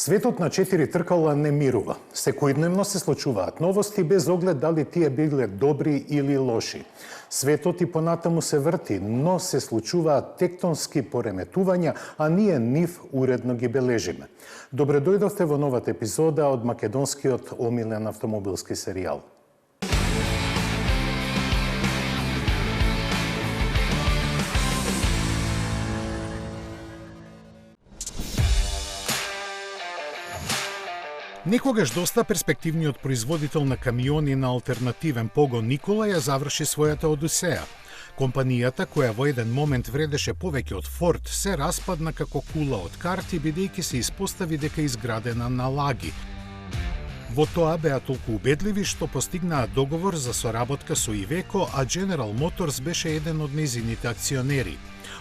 Светот на 4 тркала не мирува. Секојдневно се случуваат новости без оглед дали тие биле добри или лоши. Светот и понатаму се врти, но се случуваат тектонски пореметувања, а ние нив уредно ги бележиме. Добре дојдовте во новата епизода од македонскиот омилен автомобилски серијал. Некогаш доста перспективниот производител на камиони на алтернативен погон Никола ја заврши својата одисеја. Компанијата, која во еден момент вредеше повеќе од Форд, се распадна како кула од карти, бидејќи се испостави дека изградена на лаги. Во тоа беа толку убедливи што постигнаа договор за соработка со Ивеко, а General Motors беше еден од нејзините акционери.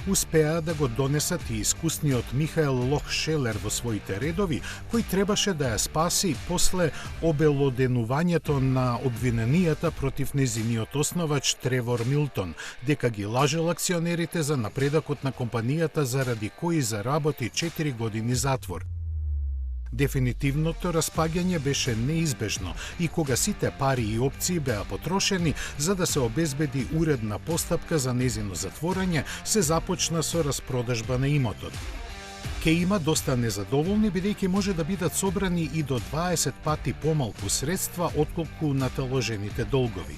Успеа да го донесат и искусниот Михаел Лохшелер во своите редови, кој требаше да ја спаси после обелоденувањето на обвиненијата против незиниот основач Тревор Милтон, дека ги лажел акционерите за напредокот на компанијата заради кои заработи 4 години затвор. Дефинитивното распаѓање беше неизбежно и кога сите пари и опции беа потрошени за да се обезбеди уредна постапка за незино затворање, се започна со распродажба на имотот. Ке има доста незадоволни, бидејќи може да бидат собрани и до 20 пати помалку средства отколку наталожените долгови.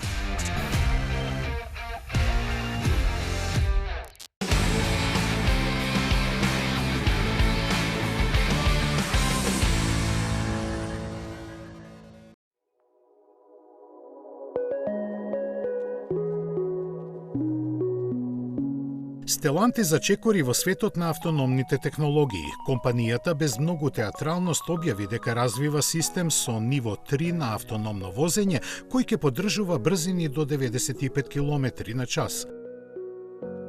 Стеланти зачекори во светот на автономните технологии. Компанијата без многу театралност објави дека развива систем со ниво 3 на автономно возење, кој ќе поддржува брзини до 95 км на час.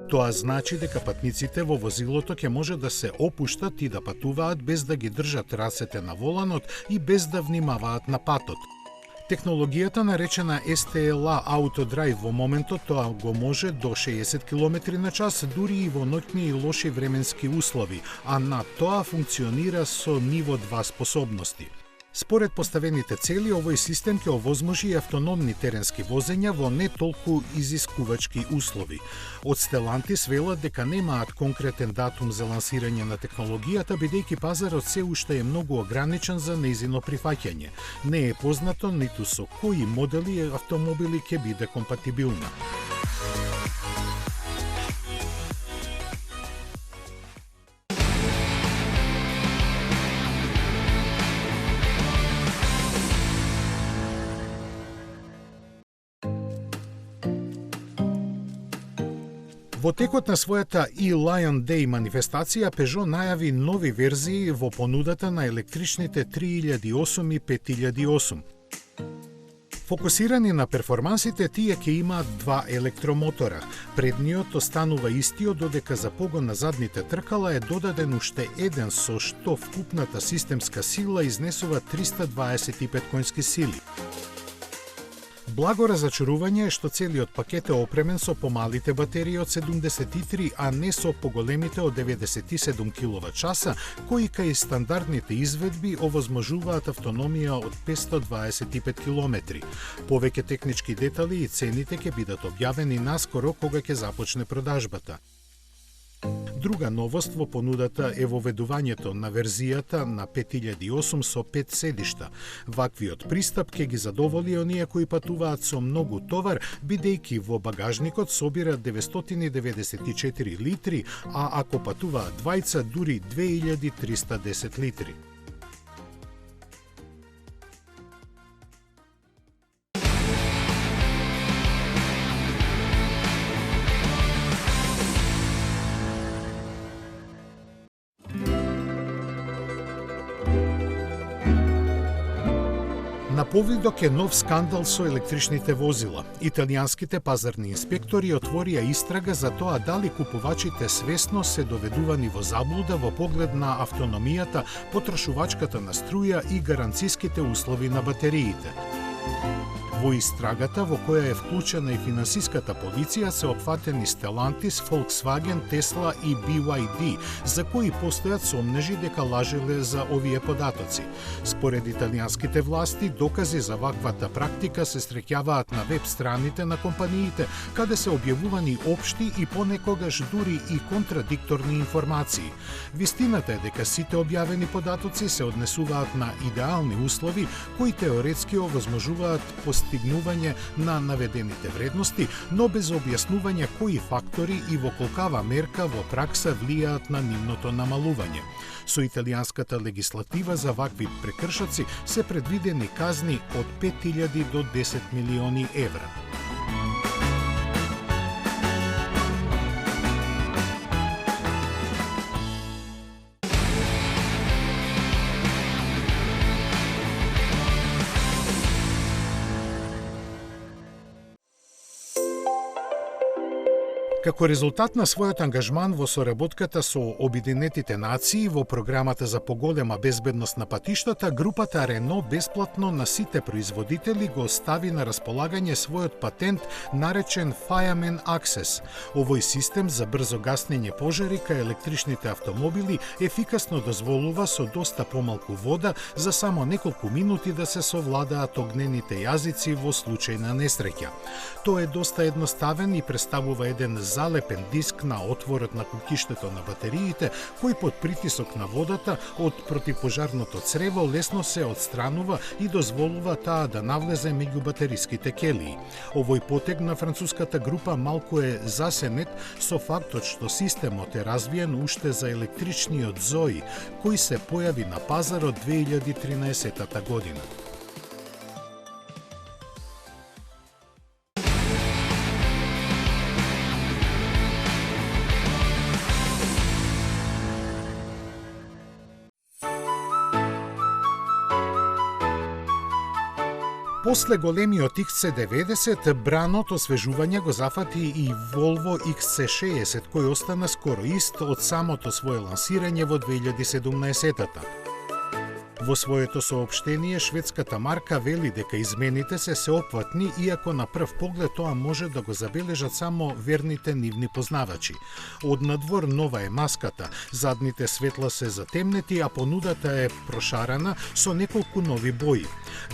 Тоа значи дека патниците во возилото ќе може да се опуштат и да патуваат без да ги држат рацете на воланот и без да внимаваат на патот. Технологијата наречена STLA Autodrive во моментот тоа го може до 60 км на час, дури и во ноќни и лоши временски услови, а на тоа функционира со ниво 2 способности. Според поставените цели, овој систем ќе овозможи автономни теренски возења во не толку изискувачки услови. Од Стелантис велат дека немаат конкретен датум за лансирање на технологијата, бидејќи пазарот се уште е многу ограничен за нејзино прифаќање. Не е познато ниту со кои модели автомобили ќе биде компатибилна. Во текот на својата e-Lion Day манифестација, Peugeot најави нови верзии во понудата на електричните 3008 и 5008. Фокусирани на перформансите, тие ќе имаат два електромотора. Предниот останува истиот, додека за погон на задните тркала е додаден уште еден, со што вкупната системска сила изнесува 325 конски сили. Благо разочарување е што целиот пакет е опремен со помалите батерии од 73, а не со поголемите од 97 киловат-часа, кои кај стандардните изведби овозможуваат автономија од 525 километри. Повеќе технички детали и цените ќе бидат објавени наскоро кога ќе започне продажбата. Друга новост во понудата е воведувањето на верзијата на 5008 со 5 седишта. Ваквиот пристап ќе ги задоволи оние кои патуваат со многу товар, бидејќи во багажникот собира 994 литри, а ако патуваат двајца, дури 2310 литри. На повидок е нов скандал со електричните возила. Италијанските пазарни инспектори отворија истрага за тоа дали купувачите свесно се доведувани во заблуда во поглед на автономијата, потрошувачката на струја и гаранциските услови на батериите. Во истрагата, во која е вклучена и финансиската полиција, се опфатени Stellantis, Volkswagen, Tesla и BYD, за кои постојат сомнежи дека лажеле за овие податоци. Според италијанските власти, докази за ваквата практика се среќаваат на веб страните на компаниите, каде се објавувани општи и понекогаш дури и контрадикторни информации. Вистината е дека сите објавени податоци се однесуваат на идеални услови кои теоретски овозможуваат постигнување на наведените вредности, но без објаснување кои фактори и во колкава мерка во пракса влијаат на нивното намалување. Со италијанската легислатива за вакви прекршоци се предвидени казни од 5.000 до 10 милиони евра. Како резултат на својот ангажман во соработката со Обединетите нации во програмата за поголема безбедност на патиштата, групата Рено бесплатно на сите производители го стави на располагање својот патент наречен Fireman Access. Овој систем за брзо гаснење пожари кај електричните автомобили ефикасно дозволува со доста помалку вода за само неколку минути да се совладаат огнените јазици во случај на несреќа. Тоа е доста едноставен и представува еден залепен диск на отворот на кукиштето на батериите, кој под притисок на водата од противпожарното црево лесно се отстранува и дозволува таа да навлезе меѓу батериските келии. Овој потег на француската група малку е засенет со фактот што системот е развиен уште за електричниот Zoe, кој се појави на пазарот 2013 година. После големиот XC90, бранот освежување го зафати и Volvo XC60, кој остана скоро ист од самото свое лансирање во 2017-та. Во своето соопштение, шведската марка вели дека измените се сеопфатни, иако на прв поглед тоа може да го забележат само верните нивни познавачи. Од надвор нова е маската, задните светла се затемнети, а понудата е прошарана со неколку нови бои.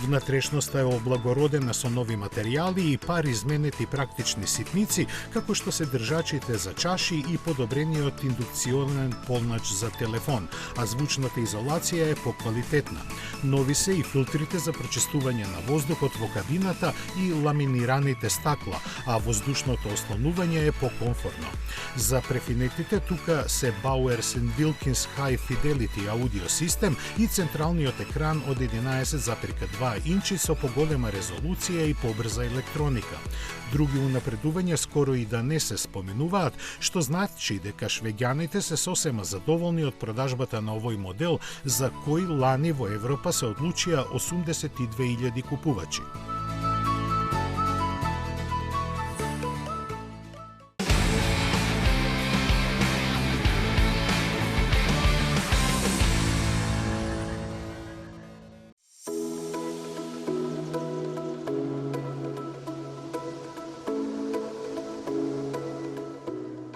Внатрешноста е облагородена со нови материјали и пар изменети практични ситници, како што се држачите за чаши и подобрениот индукционен полнач за телефон, а звучната изолација е поквалитетна. Нови се и филтрите за прочистување на воздухот во кабината и ламинираните стакла, а воздушното ослонување е покомфортно. За префинетите тука се Bowers & Wilkins High Fidelity аудио систем и централниот екран од 11,2 инчи со поголема резолуција и побрза електроника. Други унапредувања скоро и да не се споменуваат, што значи дека швеѓаните се сосема задоволни од продажбата на овој модел, за кој лани во Европа се одлучија 82.000 купувачи.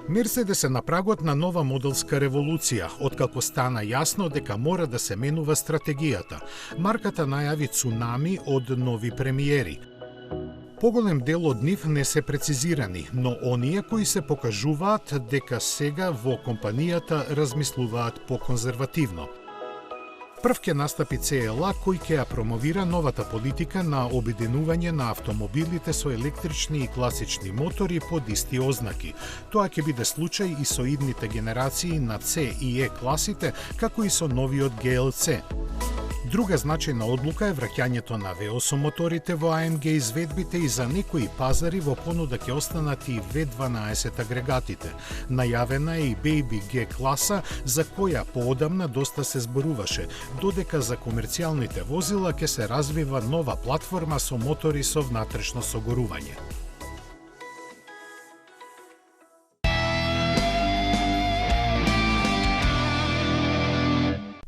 Мерседес е на прагот на нова моделска револуција, откако стана јасно дека мора да се менува стратегијата. Марката најави цунами од нови премиери. Поголем дел од нив не се прецизирани, но оние кои се покажуваат дека сега во компанијата размислуваат поконзервативно. Прв ќе настапи CLA, кој ќе ја промовира новата политика на обединување на автомобилите со електрични и класични мотори под исти ознаки. Тоа ќе биде случај и со идните генерации на C и E класите, како и со новиот GLC. Друга значајна одлука е враќањето на V8 моторите во AMG изведбите и за некои пазари во понуда ќе останат и V12 агрегатите. Најавена е и Baby G класа, за која поодамна доста се зборуваше, додека за комерцијалните возила ќе се развива нова платформа со мотори со внатрешно согорување.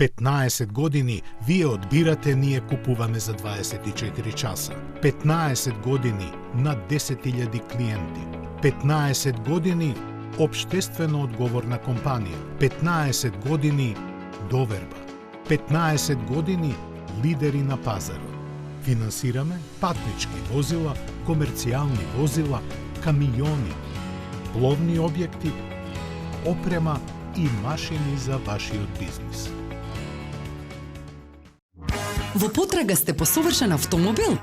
15 години вие одбирате, ние купуваме за 24 часа. 15 години над 10.000 клиенти. 15 години општествено одговорна компанија. 15 години доверба. 15 години лидери на пазарот. Финансираме патнички возила, комерцијални возила, камиони, пловни објекти, опрема и машини за вашиот бизнис. Во потрага сте по совршен автомобил?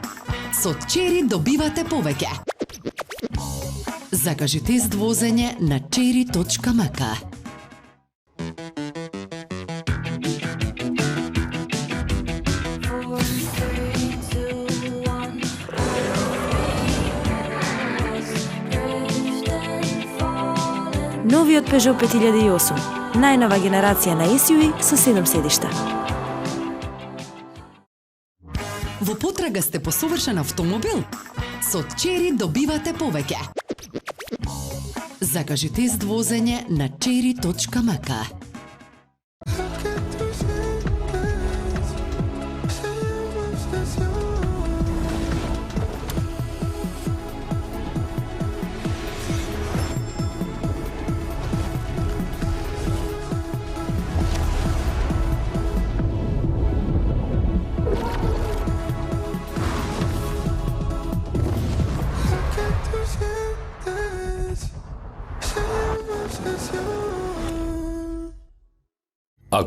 Со Chery добивате повеќе. Закажи тест возење на chery.mk. Новиот Peugeot 5008, најнова генерација на SUV со 7 седишта. Во потрага сте по совршен автомобил? Со Chery добивате повеќе. Закажи тест возење на chery.mk.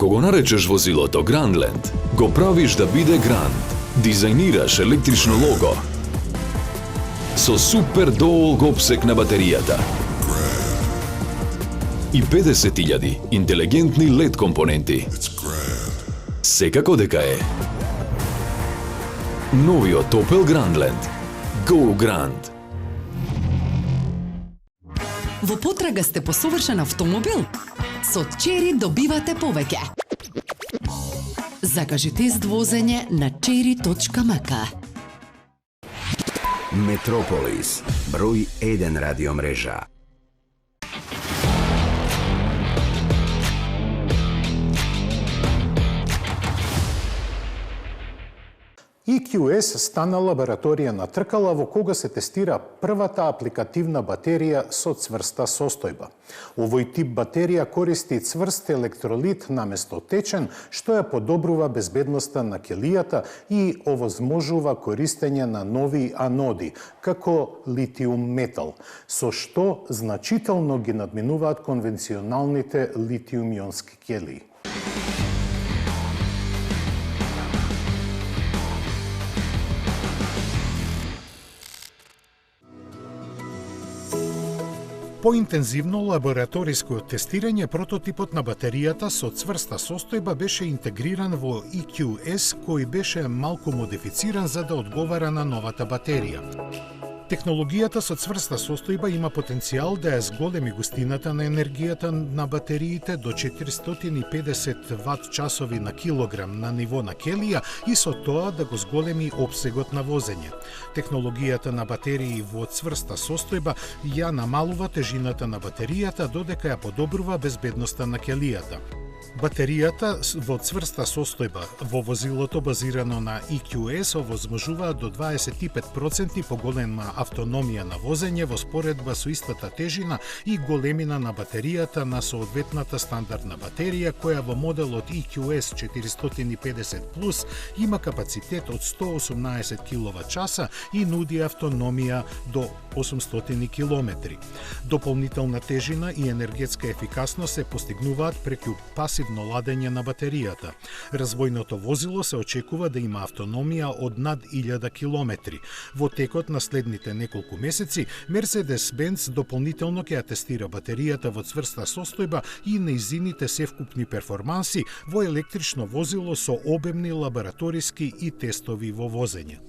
Ако го наречеш возилото Grandland, го правиш да биде Grand. Дизајнираш електрично лого со супер долг опсек на батеријата и 50.000 интелигентни LED компоненти. Секако дека е новиот Opel Grandland. Go Grand! Во потрага сте по совршен автомобил? Со Chery добивате повеќе. Закажи тест возење на chery.mk. Метрополис, број 1 радиомрежа. EQS стана лабораторија на тркала во кога се тестира првата апликативна батерија со цврста состојба. Овој тип батерија користи цврст електролит наместо течен, што ја подобрува безбедноста на келијата и овозможува користење на нови аноди, како литиум метал, со што значително ги надминуваат конвенционалните литиум-ионски келии. Поинтензивно лабораториско тестирање, прототипот на батеријата со цврста состојба беше интегриран во EQS, кој беше малку модифициран за да одговара на новата батерија. Технологијата со цврста состојба има потенцијал да ја зголеми густината на енергијата на батериите до 450 ват-часови на килограм на ниво на келија и со тоа да го зголеми опсегот на возење. Технологијата на батерии во цврста состојба ја намалува тежината на батеријата, додека ја подобрува безбедноста на келијата. Батеријата во цврста состојба во возилото базирано на EQS овозможува до 25% поголема автономија на возење во споредба со истата тежина и големина на батеријата на соодветната стандардна батерија, која во моделот EQS 450 има капацитет од 118 кВт и нуди автономија до 800 км. Дополнителна тежина и енергетска ефикасност се постигнуваат преку пас пасивно ладење на батеријата. Развојното возило се очекува да има автономија од над 1000 километри. Во текот на следните неколку месеци, Mercedes-Benz дополнително ќе ја тестира батеријата во цврста состојба и нејзините севкупни перформанси во електрично возило со обемни лабораториски и тестови во возење.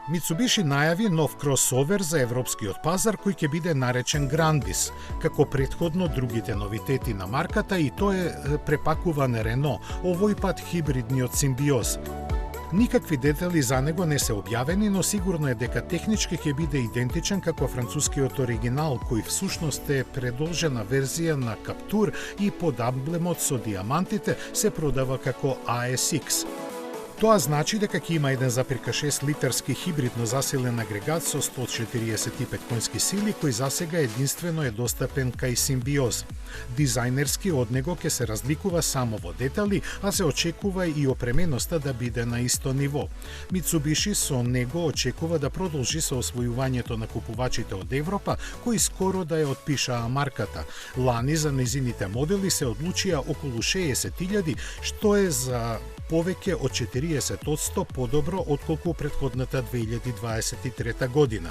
Mitsubishi најави нов кросовер за европскиот пазар кој ќе биде наречен Grandis, како претходно другите новитети на марката, и тој е препакуван Рено, овој пат хибридниот Симбиоз. Никакви детали за него не се објавени, но сигурно е дека технички ќе биде идентичен како францускиот оригинал, кој всушност е предолжена верзија на Captur и под амблемот со диамантите се продава како ASX. Тоа значи дека ќе има 1,6 литарски хибридно засилен агрегат со 145 конски сили, кој засега единствено е достапен кај Симбиоз. Дизајнерски од него ќе се разликува само во детали, а се очекува и опременоста да биде на исто ниво. Mitsubishi со него очекува да продолжи со освојувањето на купувачите од Европа, кои скоро да ја отпишаа марката. Лани за незините модели се одлучија околу 60.000, што е за повеќе од 40% подобро отколку претходната 2023 година.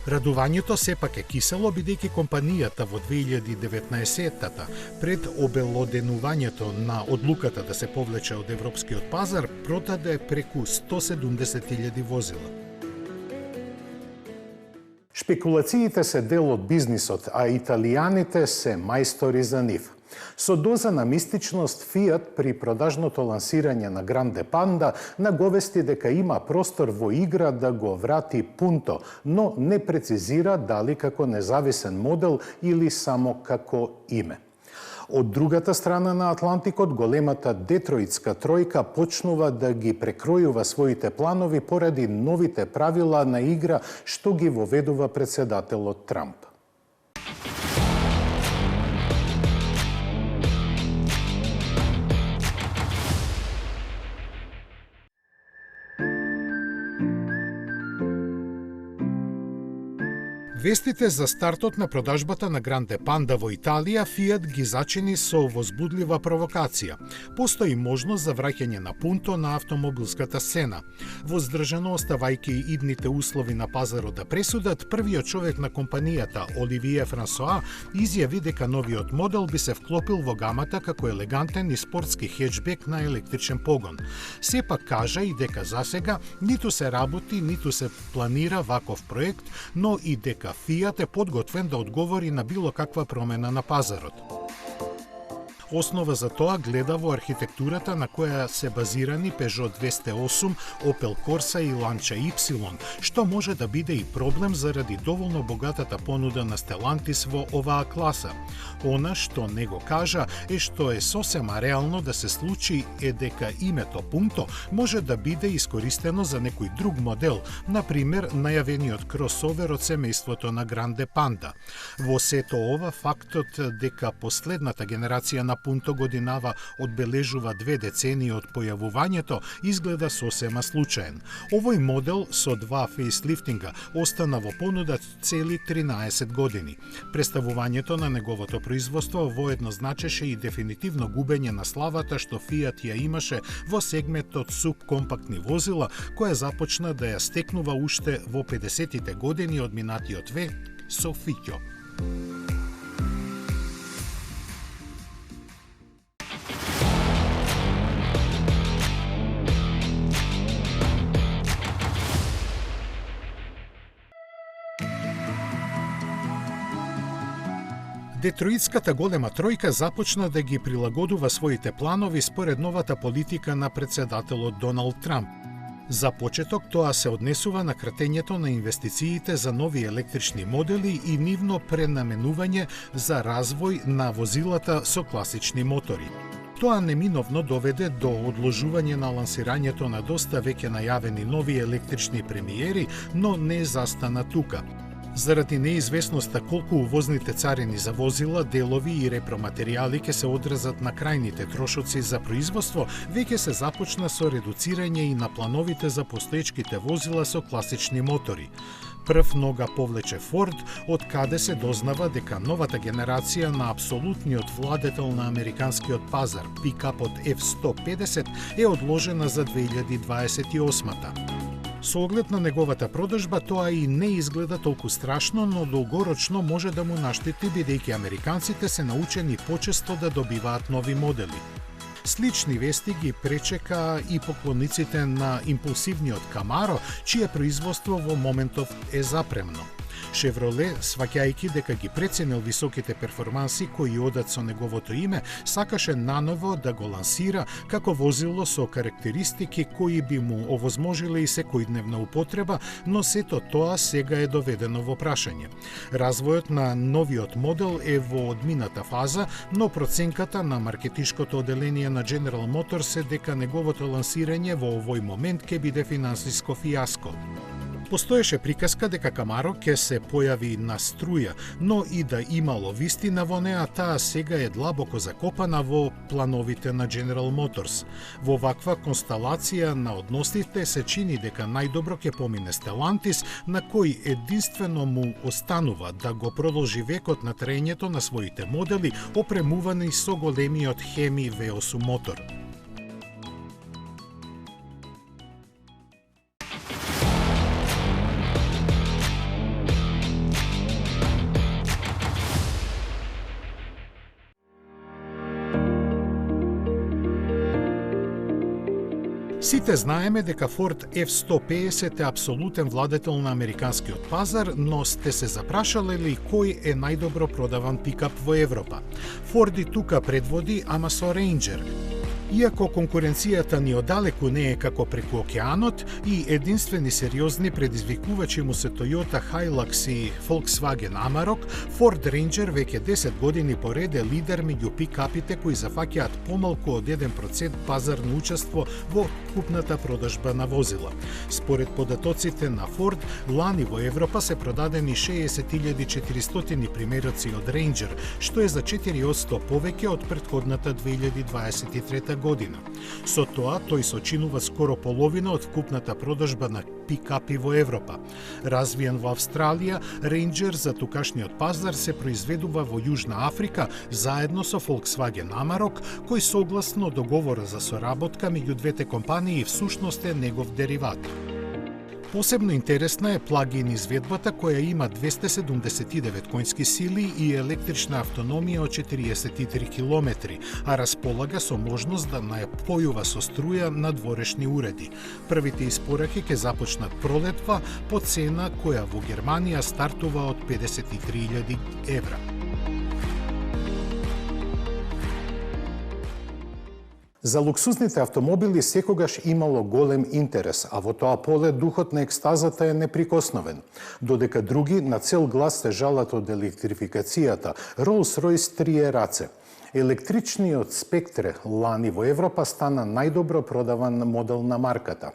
Радувањето сепак е кисело, бидејќи компанијата во 2019-та, пред обелоденувањето на одлуката да се повлече од европскиот пазар, продаде преку 170.000 возила. Шпекулациите се дел од бизнисот, а италијаните се мајстори за нив. Со доза на мистичност, Fiat при продажното лансирање на Grande Panda наговести дека има простор во игра да го врати Punto, но не прецизира дали како независен модел или само како име. Од другата страна на Атлантикот, големата детроитска тројка почнува да ги прекројува своите планови поради новите правила на игра што ги воведува председателот Трамп. Вестите за стартот на продажбата на Grande Panda во Италија Fiat ги зачини со возбудлива провокација. Постои можност за враќање на Punto на автомобилската сцена. Воздржано оставајќи идните услови на пазарот да пресудат, првиот човек на компанијата, Оливие Франсоа, изјави дека новиот модел би се вклопил во гамата како елегантен и спортски хеджбек на електричен погон. Сепак кажа и дека засега ниту се работи, ниту се планира ваков проект, но и дека Fiat е подготвен да одговори на било каква промена на пазарот. Основа за тоа гледа во архитектурата на која се базирани Peugeot 208, Opel Corsa и Lancia Y, што може да биде и проблем заради доволно богатата понуда на Stellantis во оваа класа. Она што не го кажа е што е сосема реално да се случи е дека името Punto може да биде искористено за некој друг модел, например најавениот кросовер од семејството на Grande Panda. Во сето ова, фактот дека последната генерација на Punto годинава одбележува 2 децении од појавувањето изгледа сосема случаен. Овој модел со 2 фейслифтинга остана во понуда цели 13 години. Представувањето на неговото производство воедно значеше и дефинитивно губење на славата што Fiat ја имаше во сегментот субкомпактни возила, која започна да ја стекнува уште во 50-тите години од минатиот век со Fiat. Детроитската голема тројка започна да ги прилагодува своите планови според новата политика на председателот Доналд Трамп. За почеток тоа се однесува на кратењето на инвестициите за нови електрични модели и нивно пренаменување за развој на возилата со класични мотори. Тоа неминовно доведе до одложување на лансирањето на доста веќе најавени нови електрични премиери, но не застана тука. Заради неизвестноста колку увозните царини за возила, делови и репроматеријали ќе се одрезат на крајните трошоци за производство, веќе се започна со редуцирање и на плановите за постоечките возила со класични мотори. Прв нога повлече Форд, од каде се дознава дека новата генерација на апсолутниот владетел на американскиот пазар, пикапот F-150, е одложена за 2028-та. Со оглед на неговата продажба, тоа и не изгледа толку страшно, но долгорочно може да му наштети, бидејќи американците се научени почесто да добиваат нови модели. Слични вести ги пречека и поклониците на импулсивниот Камаро, чие производство во моментов е запремно. Шевроле, сваќајќи дека ги преценил високите перформанси кои одат со неговото име, сакаше наново да го лансира како возило со карактеристики кои би му овозможиле и секојдневна употреба, но сето тоа сега е доведено во прашање. Развојот на новиот модел е во одмината фаза, но проценката на маркетишкото оделение на General Motors е дека неговото лансирање во овој момент ќе биде финансиско фијаско. Постоеше приказка дека Камаро ќе се појави на струја, но и да имало вистина во неа, таа сега е длабоко закопана во плановите на General Motors. Во ваква консталација на односите се чини дека најдобро ќе помине Stellantis, на кој единствено му останува да го продолжи векот на траењето на своите модели, опремувани со големиот Hemi V8 мотор. Сите знаеме дека Ford F-150 е апсолутен владетел на американскиот пазар, но сте се запрашале ли кој е најдобро продаван пикап во Европа? Ford и тука предводи, ама со Ranger. Иако конкуренцијата ни одалеку не е како преку океанот и единствени сериозни предизвикувачи му се Toyota Hilux и Volkswagen Amarok, Ford Ranger веќе 10 години поред е лидер меѓу пикапите кои зафаќаат помалку од 1% пазарно учество во купната продажба на возила. Според податоците на Ford, лани во Европа се продадени 60.400 примероци од Ranger, што е за 4% повеќе од претходната 2023 година. Со тоа, тој сочинува скоро половина од вкупната продажба на пикапи во Европа. Развиен во Австралија, Ranger за тукашниот пазар се произведува во Јужна Африка заедно со Volkswagen Amarok, кој согласно договора за соработка меѓу двете компании всушност е негов дериват. Посебно интересна е плагин изведбата која има 279 конски сили и електрична автономија од 43 км, а располага со можност да најапојува со струја на дворешни уреди. Првите испораки ќе започнат пролетва по цена која во Германија стартува од 53.000 евра. За луксузните автомобили секогаш имало голем интерес, а во тоа поле духот на екстазата е неприкосновен. Додека други на цел глас се жалат од електрификацијата, Rolls-Royce трие раце. Електричниот Spectre лани во Европа стана најдобро продаван модел на марката.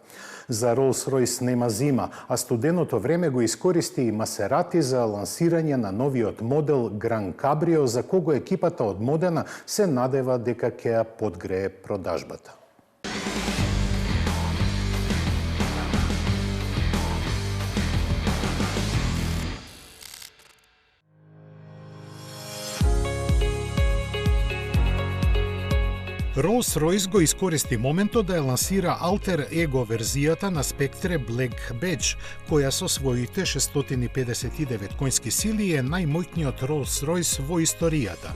За Rolls-Royce нема зима, а студеното време го искористи и Maserati за лансирање на новиот модел Gran Cabrio, за кого екипата од Модена се надева дека ќе ја подгрее продажбата. Rolls-Royce го искористи моментот да ја лансира Alter Ego верзијата на Spectre Black Badge, која со своите 659 конски сили е најмоќниот Rolls-Royce во историјата.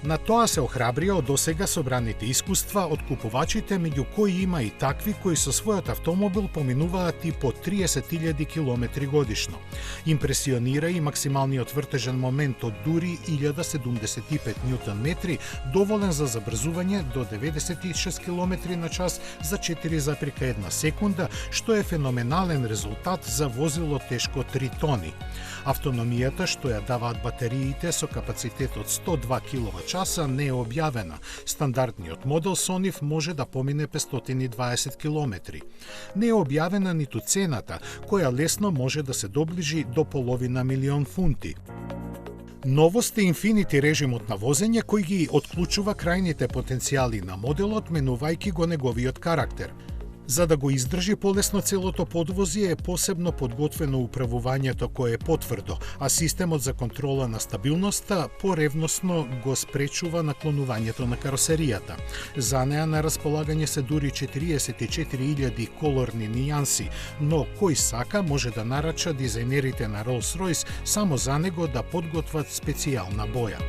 На тоа се охрабрија од досега собраните искуства од купувачите, меѓу кои има и такви кои со својот автомобил поминуваат и по 30.000 км годишно. Импресионира и максималниот вртежен момент од дури 1075 Нм, доволен за забрзување до 96 км на час за 4,1 секунда, што е феноменален резултат за возило тешко 3 тони. Автономијата што ја даваат батериите со капацитет од 102 кВт часа не е објавена. Стандардниот модел со нив може да помине 520 километри. Не е објавена ниту цената, која лесно може да се доближи до половина милион фунти. Новост е Infinity режимот на возење кој ги отклучува крајните потенцијали на моделот, менувајќи го неговиот карактер. За да го издржи полесно целото подвозје е посебно подготвено управувањето кое е потврдо, а системот за контрола на стабилноста поревносно го спречува наклонувањето на каросеријата. За неа на располагање се дури 44.000 колорни нијанси, но кој сака може да нарача дизајнерите на Rolls-Royce само за него да подготват специјална боја.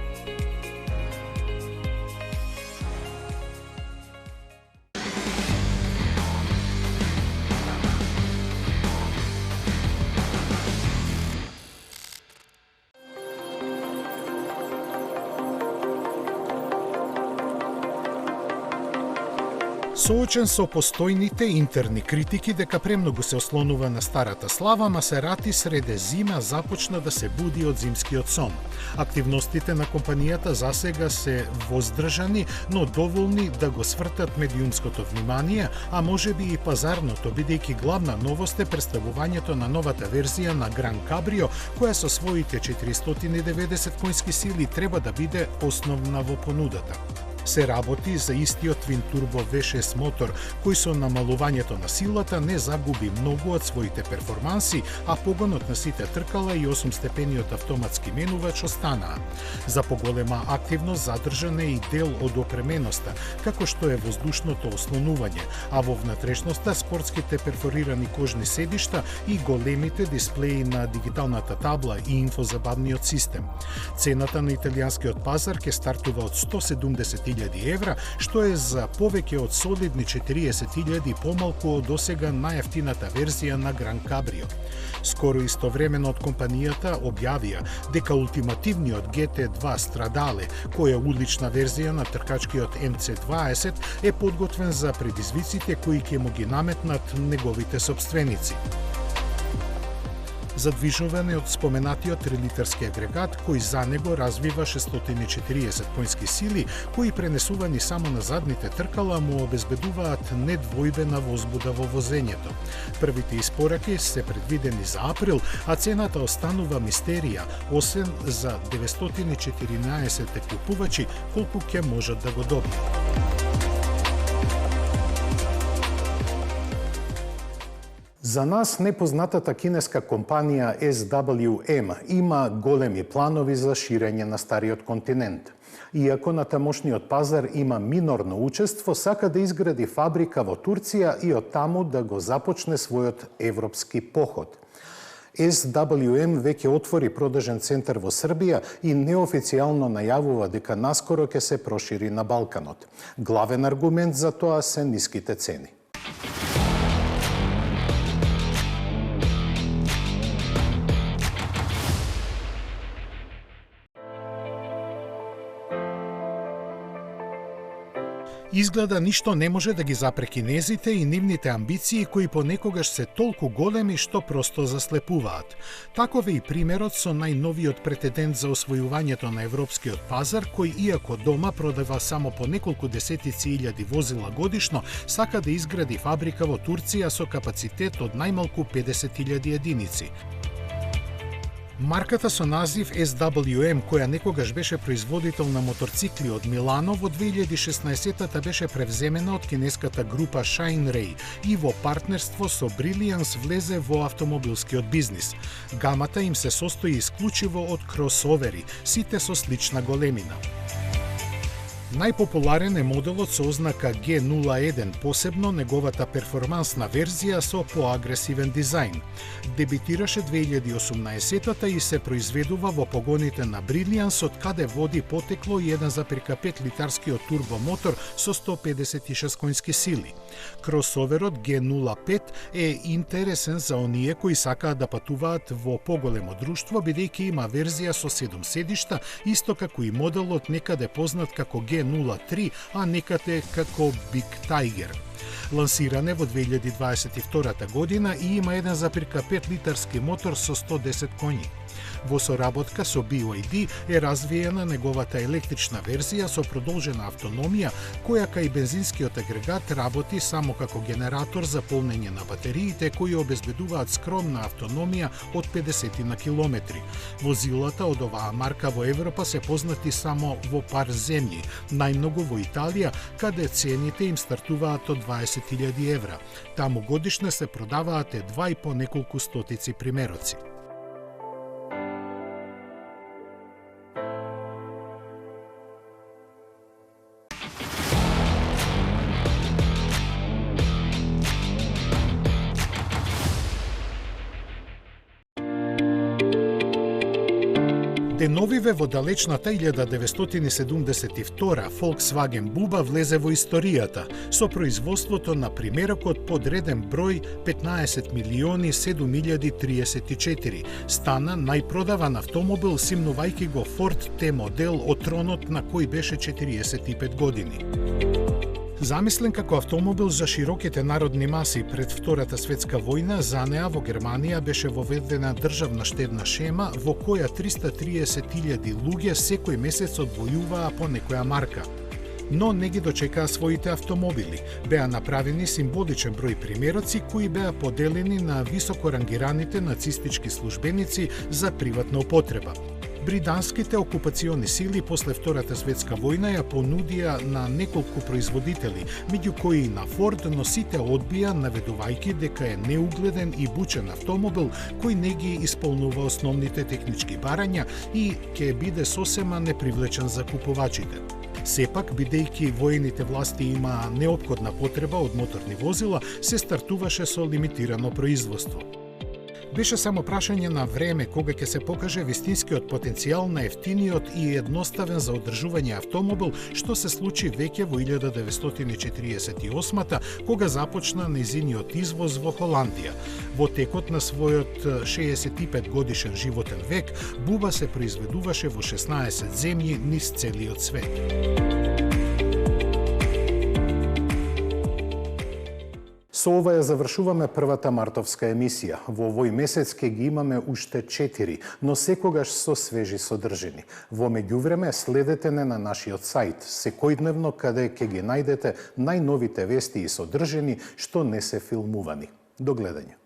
Соочен со постојните интерни критики дека премногу се ослонува на старата слава, Масерати среде зима започна да се буди од зимскиот сон. Активностите на компанијата засега се воздржани, но доволни да го свртат медиумското внимание, а можеби и пазарното, бидејќи главна новост е представувањето на новата верзија на Гран Кабрио, која со своите 490 конски сили треба да биде основна во понудата. Се работи за истиот твин турбо V6 мотор, кој со намалувањето на силата не загуби многу од своите перформанси, а погонот на сите тркала и 8-степениот автоматски менувач останаа. За поголема активност задржан е и дел од опременоста, како што е воздушното ослонување, а во внатрешноста спортските перфорирани кожни седишта и големите дисплеи на дигиталната табла и инфозабавниот систем. Цената на италијанскиот пазар ќе стартува од 170.000 евра, што е за повеќе од солидни 40.000 помалку од досега најефтината верзија на Гран Кабрио. Скоро истовремено од компанијата објавија дека ултимативниот GT2 Stradale, која улична верзија на тркачкиот MC20, е подготвен за предизвиците кои ќе му ги наметнат неговите сопственици. Задвижуване од споменатиот 3-литарски агрегат, кој за него развива 640 конски сили, кои пренесувани само на задните тркала му обезбедуваат недвојбена возбуда во возењето. Првите испораки се предвидени за април, а цената останува мистерија, освен за 914 купувачи колку ќе можат да го добијат. За нас непознатата кинеска компанија SWM има големи планови за ширење на стариот континент. Иако на тамошниот пазар има минорно учество, сака да изгради фабрика во Турција и од таму да го започне својот европски поход. SWM веќе отвори продажен центар во Србија и неофицијално најавува дека наскоро ќе се прошири на Балканот. Главен аргумент за тоа се ниските цени. Изгледа ништо не може да ги запре кинезите и нивните амбиции кои понекогаш се толку големи што просто заслепуваат. Таков е и примерот со најновиот претендент за освојувањето на европскиот пазар, кој иако дома продава само по неколку десетици илјади возила годишно, сака да изгради фабрика во Турција со капацитет од најмалку 50.000 единици. Марката со назив SWM, која некогаш беше производител на моторцикли од Милано, во 2016-та беше превземена од кинеската група Shine-Ray и во партнерство со Brilliance влезе во автомобилскиот бизнис. Гамата им се состои исклучиво од кросовери, сите со слична големина. Најпопуларен е моделот со ознака G01, посебно неговата перформансна верзија со поагресивен дизајн. Дебитираше 2018-та и се произведува во погоните на Brilliance, од каде води потекло 1,5 литарскиот турбомотор со 156 конски сили. Кросоверот G05 е интересен за оние кои сакаат да патуваат во поголемо друштво, бидејќи има верзија со 7 седишта, исто како и моделот некаде познат како G03, а некаде како Big Tiger. Лансиран е во 2022 година и има 1,5 литарски мотор со 110 коњи. Во соработка со BYD е развиена неговата електрична верзија со продолжена автономија, која кај бензинскиот агрегат работи само како генератор за полнење на батериите кои обезбедуваат скромна автономија од 50 на километри. Возилата од оваа марка во Европа се познати само во пар земји, најмногу во Италија, каде цените им стартуваат од 20.000 евра. Таму годишно се продаваат едва и по неколку стотици примероци. Деновиве во далечната 1972 Volkswagen Буба влезе во историјата со производството на примерокот под реден број 15.007.034. Стана најпродаван автомобил симнувајќи го Ford T модел од тронот на кој беше 45 години. Замислен како автомобил за широките народни маси пред Втората светска војна, за неа во Германија беше воведена државна штедна шема во која 330.000 луѓе секој месец одвојуваа по некоја марка. Но не ги дочекаа своите автомобили. Беа направени символичен број примероци кои беа поделени на високо рангираните нацистички службеници за приватна употреба. Британските окупациони сили после Втората светска војна ја понудија на неколку производители, меѓу кои и на Форд, но сите одбија наведувајќи дека е неугледен и бучен автомобил кој не ги исполнува основните технички барања и ќе биде сосема непривлечен за купувачите. Сепак, бидејќи воените власти имаа неопходна потреба од моторни возила, се стартуваше со лимитирано производство. Беше само прашање на време кога ќе се покаже вистинскиот потенцијал на ефтиниот и едноставен за одржување автомобил, што се случи веќе во 1948-та, кога започна нејзиниот извоз во Холандија. Во текот на својот 65 годишен животен век, Буба се произведуваше во 16 земји низ целиот свет. Со ова ја завршуваме првата мартовска емисија. Во овој месец ќе ги имаме уште 4, но секогаш со свежи содржини. Во меѓувреме следете не на нашиот сајт секојдневно, каде ќе ги најдете најновите вести и содржини што не се филмувани. До гледање.